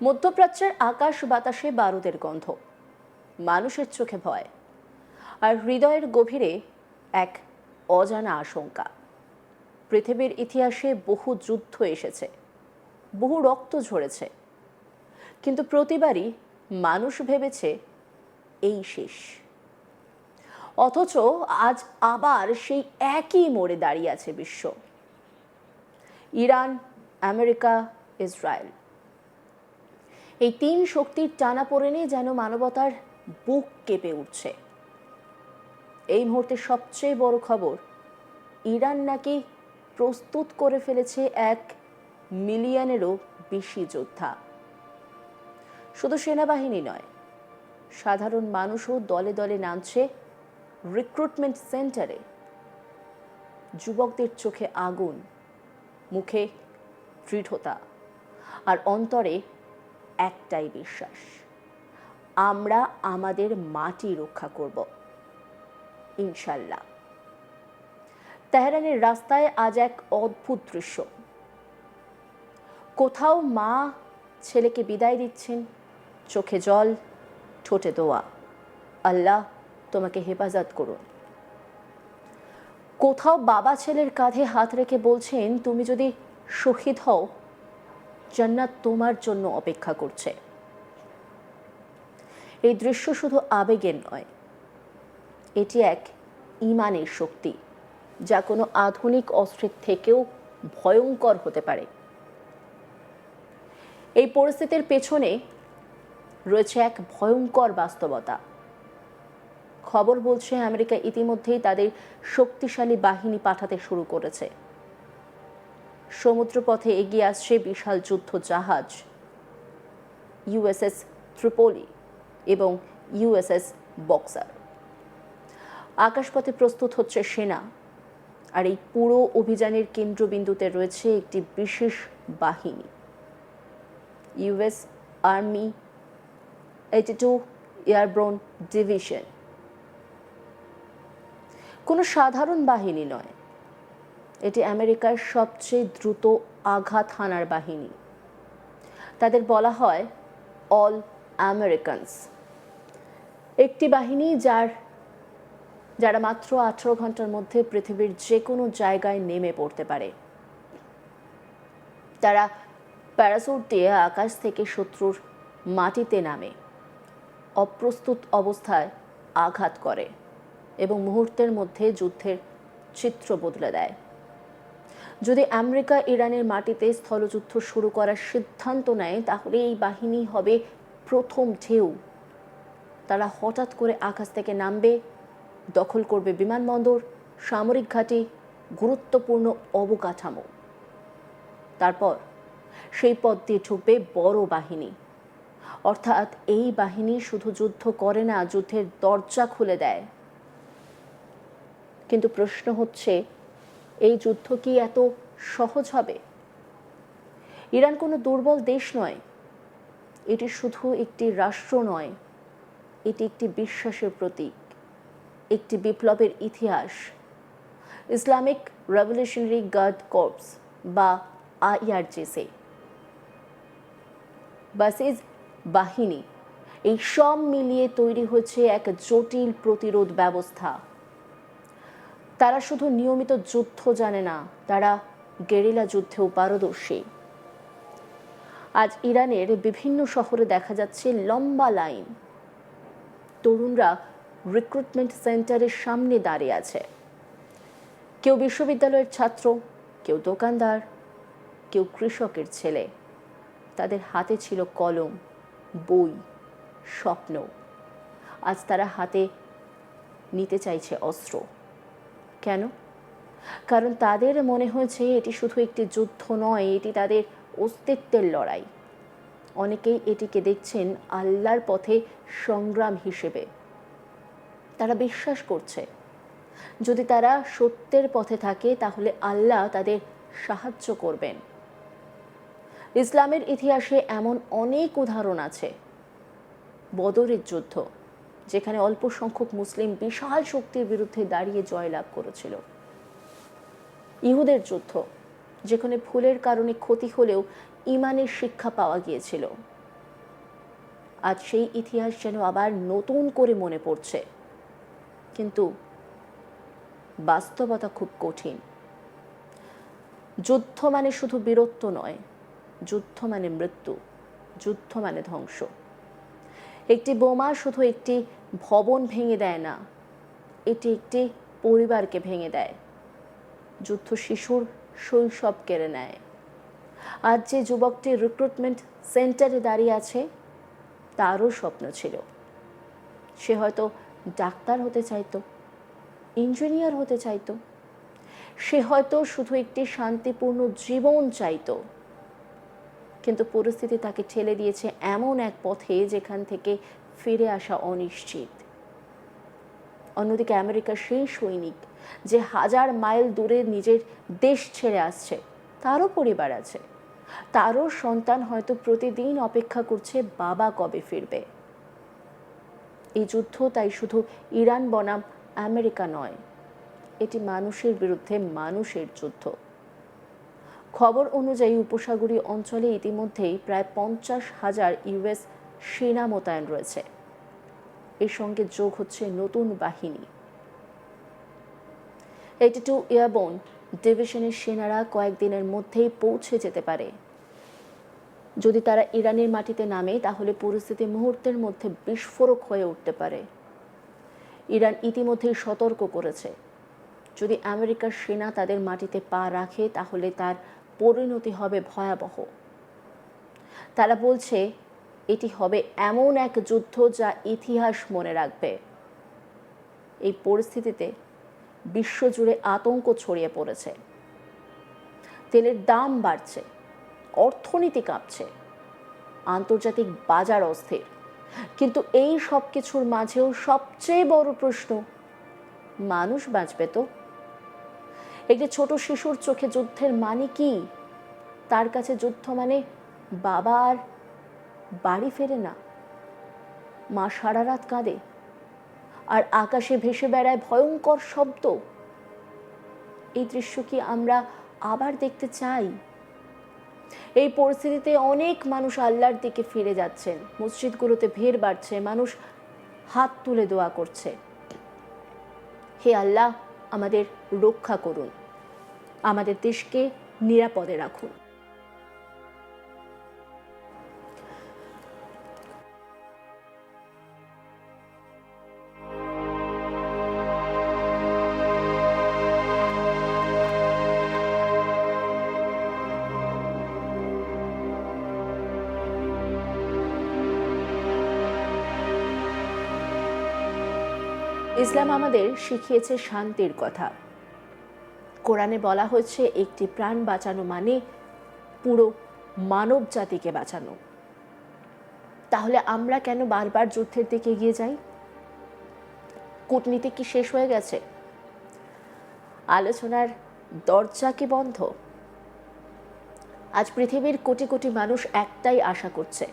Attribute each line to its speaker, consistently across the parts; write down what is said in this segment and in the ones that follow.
Speaker 1: মধ্যপ্রাচ্যের আকাশ বাতাসে বারুদের গন্ধ, মানুষের চোখে ভয়, আর হৃদয়ের গভীরে এক অজানা আশঙ্কা। পৃথিবীর ইতিহাসে বহু যুদ্ধ এসেছে, বহু রক্ত ঝরেছে, কিন্তু প্রতিবারই মানুষ ভেবেছে এই শেষ। অথচ আজ আবার সেই একই মোড়ে দাঁড়িয়ে আছে বিশ্ব। ইরান, আমেরিকা, ইসরায়েল, এই তিন শক্তির টানাপোড়েনে যেন মানবতার বুক কেঁপে উঠছে। এই মুহূর্তে সবচেয়ে বড় খবর, ইরান নাকি প্রস্তুত করে ফেলেছে 1 মিলিয়নেরও বেশি যোদ্ধা। শুধু সেনাবাহিনী নয়, সাধারণ মানুষও দলে দলে নামছে রিক্রুটমেন্ট সেন্টারে। যুবকদের চোখে আগুন, মুখে দৃঢ়তা, আর অন্তরে একটাই বিশ্বাস, আমরা আমাদের মাটি রক্ষা করব ইনশাল্লাহ। তেহরানের রাস্তায় আজ এক অদ্ভুত দৃশ্য। কোথাও মা ছেলেকে বিদায় দিচ্ছেন, চোখে জল, ঠোঁটে দোয়া, আল্লাহ তোমাকে হেফাজত করুন। কোথাও বাবা ছেলের কাঁধে হাত রেখে বলছেন, তুমি যদি শহীদ হও, জান্নাত তোমার জন্য অপেক্ষা করছে। এই দৃশ্য শুধু আবেগের নয়, এটি এক ঈমানের শক্তি, যা কোনো আধুনিক অস্ত্রের থেকেও ভয়ঙ্কর হতে পারে। এই পরিস্থিতির পেছনে রয়েছে এক ভয়ঙ্কর বাস্তবতা। খবর বলছে, আমেরিকা ইতিমধ্যেই তাদের শক্তিশালী বাহিনী পাঠাতে শুরু করেছে। সমুদ্রপথে এগিয়ে আসছে বিশাল যুদ্ধ জাহাজ, ইউএসএস ত্রিপোলি এবং ইউএসএস বক্সার। আকাশপথে প্রস্তুত হচ্ছে সেনা, আর এই পুরো অভিযানের কেন্দ্রবিন্দুতে রয়েছে একটি বিশেষ বাহিনী, ইউএস আর্মি 82 এয়ারবোর্ন ডিভিশন। কোনো সাধারণ বাহিনী নয়, এটি আমেরিকার সবচেয়ে দ্রুত আঘাত হানার বাহিনী। তাদের বলা হয় অল আমেরিকানস। একটি বাহিনী যারা মাত্র 18 ঘন্টার মধ্যে পৃথিবীর যে কোনো জায়গায় নেমে পড়তে পারে। তারা প্যারাসুট দিয়ে আকাশ থেকে শত্রুর মাটিতে নামে, অপ্রস্তুত অবস্থায় আঘাত করে এবং মুহূর্তের মধ্যে যুদ্ধের চিত্র বদলে দেয়। যদি আমেরিকা ইরানের মাটিতে স্থলযুদ্ধ শুরু করার সিদ্ধান্ত নেয়, তাহলে এই বাহিনী হবে প্রথম ঢেউ। তারা হঠাৎ করে আকাশ থেকে নামবে, দখল করবে বিমানবন্দর, সামরিক ঘাঁটি, গুরুত্বপূর্ণ অবকাঠামো। তারপর সেই পথ দিয়ে ঢুকবে বড় বাহিনী। অর্থাৎ এই বাহিনী শুধু যুদ্ধ করে না, যুদ্ধের দরজা খুলে দেয়। কিন্তু প্রশ্ন হচ্ছে, এই যুদ্ধ কি এত সহজ হবে? ইরান কোনো দুর্বল দেশ নয়, এটি শুধু একটি রাষ্ট্র নয়, এটি একটি বিশ্বাসের প্রতীক, একটি বিপ্লবের ইতিহাস। ইসলামিক রেভলিউশনারি গার্ড কর্পস বা আইআরজিসি, বাসিজ বাহিনী, এই সব মিলিয়ে তৈরি হচ্ছে এক জটিল প্রতিরোধ ব্যবস্থা। তারা শুধু নিয়মিত যুদ্ধ জানে না, তারা গেরিলা যুদ্ধেও পারদর্শী। আজ ইরানের বিভিন্ন শহরে দেখা যাচ্ছে লম্বা লাইন। তরুণরা রিক্রুটমেন্ট সেন্টারের সামনে দাঁড়িয়ে আছে। কেউ বিশ্ববিদ্যালয়ের ছাত্র, কেউ দোকানদার, কেউ কৃষকের ছেলে। তাদের হাতে ছিল কলম, বই, স্বপ্ন। আজ তারা হাতে নিতে চাইছে অস্ত্র। কেন? কারণ তাদের মনে হয়েছে এটি শুধু একটি যুদ্ধ নয়, এটি তাদের অস্তিত্বের লড়াই। অনেকেই এটিকে দেখছেন আল্লাহর পথে সংগ্রাম হিসেবে। তারা বিশ্বাস করছে, যদি তারা সত্যের পথে থাকে, তাহলে আল্লাহ তাদের সাহায্য করবেন। ইসলামের ইতিহাসে এমন অনেক উদাহরণ আছে। বদরের যুদ্ধ, যেখানে অল্প সংখ্যক মুসলিম বিশাল শক্তির বিরুদ্ধে দাঁড়িয়ে জয়লাভ করেছিল। ইহুদের যুদ্ধ, যেখানে ভুলের কারণে ক্ষতি হলেও ঈমানের শিক্ষা পাওয়া গিয়েছিল। আজ সেই ইতিহাস যেন আবার নতুন করে মনে পড়ছে, কিন্তু বাস্তবতা খুব কঠিন। যুদ্ধ মানে শুধু বীরত্ব নয়, যুদ্ধ মানে মৃত্যু, যুদ্ধ মানে ধ্বংস। একটি বোমা শুধু একটি ভবন ভেঙে দেয় না, এটি একটি পরিবারকে ভেঙে দেয়। যুদ্ধ শিশুর শৈশব কেড়ে নেয়। আজ যে যুবকটি রিক্রুটমেন্ট সেন্টারে দাঁড়িয়ে আছে, তারও স্বপ্ন ছিল। সে হয়তো ডাক্তার হতে চাইতো, ইঞ্জিনিয়ার হতে চাইতো, সে হয়তো শুধু একটি শান্তিপূর্ণ জীবন চাইতো, কিন্তু পরিস্থিতি তাকে ঠেলে দিয়েছে এমন এক পথে যেখান থেকে ফিরে আসা অনিশ্চিত। অন্যদিকে আমেরিকার সেই সৈনিক যে 1000 মাইল দূরে নিজের দেশ ছেড়ে আসছে, তারও পরিবার আছে, তারও সন্তান হয়তো প্রতিদিন অপেক্ষা করছে বাবা কবে ফিরবে। এই যুদ্ধ তাই শুধু ইরান বনাম আমেরিকা নয়, এটি মানুষের বিরুদ্ধে মানুষের যুদ্ধ। খবর অনুযায়ী উপসাগরীয় অঞ্চলে ইতিমধ্যেই প্রায় 50,000 ইউএস সেনা মোতায়েন রয়েছে। এর সঙ্গে যোগ হচ্ছে নতুন বাহিনী। 82 এয়ারবোর্ন ডিভিশনের সেনারা কয়েকদিনের মধ্যেই পৌঁছে যেতে পারে। যদি তারা ইরানের মাটিতে নামে, তাহলে পরিস্থিতি মুহূর্তের মধ্যে বিস্ফোরক হয়ে উঠতে পারে। ইরান ইতিমধ্যেই সতর্ক করেছে, যদি আমেরিকার সেনা তাদের মাটিতে পা রাখে, তাহলে তার পরিণতি হবে ভয়াবহ। তারা বলছে এটি হবে এমন এক যুদ্ধ যা ইতিহাস মনে রাখবে। এই পরিস্থিতিতে বিশ্বজুড়ে আতঙ্ক ছড়িয়ে পড়েছে। তেলের দাম বাড়ছে, অর্থনীতি কাঁপছে, আন্তর্জাতিক বাজার অস্থির। কিন্তু এই সব কিছুর মাঝেও সবচেয়ে বড় প্রশ্ন, মানুষ বাঁচবে তো? একটি ছোট শিশুর চোখে যুদ্ধের মানে কি? তার কাছে যুদ্ধ মানে বাবা আর বাড়ি ফেরে না, মা সারা রাত কাঁদে, আর আকাশে ভেসে বেড়ায় ভয়ঙ্কর শব্দ। এই দৃশ্য কি আমরা আবার দেখতে চাই? এই পরিস্থিতিতে অনেক মানুষ আল্লাহর দিকে ফিরে যাচ্ছেন, মসজিদগুলোতে ভিড় বাড়ছে, মানুষ হাত তুলে দোয়া করছে, হে আল্লাহ, আমাদের রক্ষা করুন, আমাদের দেশকে নিরাপদে রাখুন। ইসলাম আমাদের শিখিয়েছে শান্তির কথা। কোরআনে বলা হয়েছে একটি প্রাণ বাঁচানো মানে পুরো মানব জাতিকে বাঁচানো। তাহলে আমরা কেন বারবার যুদ্ধের দিকে এগিয়ে যাই? কূটনীতি কি শেষ হয়ে গেছে? আলোচনার দরজা কি বন্ধ? আজ পৃথিবীর কোটি কোটি মানুষ একটাই আশা করছে,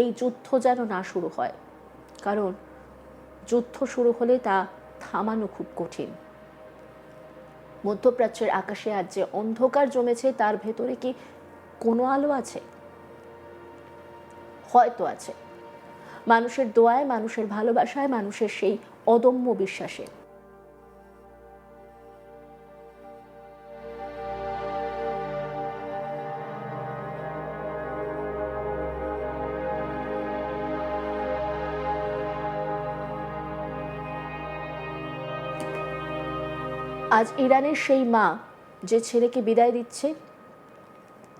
Speaker 1: এই যুদ্ধ যেন না শুরু হয়, কারণ যুদ্ধ শুরু হলে তা থামানো খুব কঠিন। মধ্যপ্রাচ্যের আকাশে আজ যে অন্ধকার জমেছে, তার ভেতরে কি কোনো আলো আছে? হয়তো আছে, মানুষের দোয়ায়, মানুষের ভালোবাসায়, মানুষের সেই অদম্য বিশ্বাসে। আজ ইরানের সেই মা যে ছেলেকে বিদায় দিচ্ছে,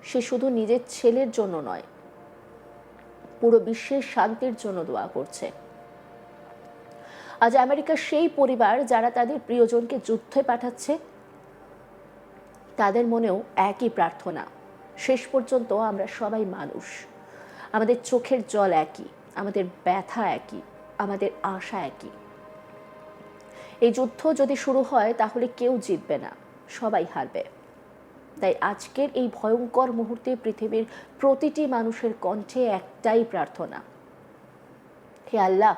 Speaker 1: সে শুধু নিজের ছেলের জন্য নয়, পুরো বিশ্বের শান্তির জন্য দোয়া করছে। আজ আমেরিকার সেই পরিবার যারা তাদের প্রিয়জনকে যুদ্ধে পাঠাচ্ছে, তাদের মনেও একই প্রার্থনা, শেষ পর্যন্ত আমরা সবাই মানুষ, আমাদের চোখের জল একই, আমাদের ব্যথা একই, আমাদের আশা একই। এই যুদ্ধ যদি শুরু হয়, তাহলে কেউ জিতবে না, সবাই হারবে। তাই আজকের এই ভয়ঙ্কর মুহূর্তে পৃথিবীর প্রতিটি মানুষের কণ্ঠে একটাই প্রার্থনা, হে আল্লাহ,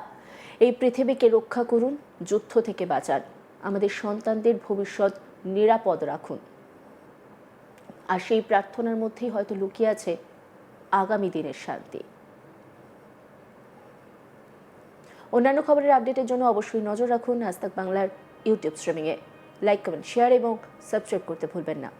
Speaker 1: এই পৃথিবীকে রক্ষা করুন, যুদ্ধ থেকে বাঁচান, আমাদের সন্তানদের ভবিষ্যৎ নিরাপদ রাখুন। আর সেই প্রার্থনার মধ্যেই হয়তো লুকিয়ে আছে আগামী দিনের শান্তি। অন্যান্য খবরের আপডেটের জন্য অবশ্যই নজর রাখুন আজ তাক বাংলার ইউটিউব স্ট্রিমিংয়ে। লাইক, কমেন্ট, শেয়ার এবং সাবস্ক্রাইব করতে ভুলবেন না।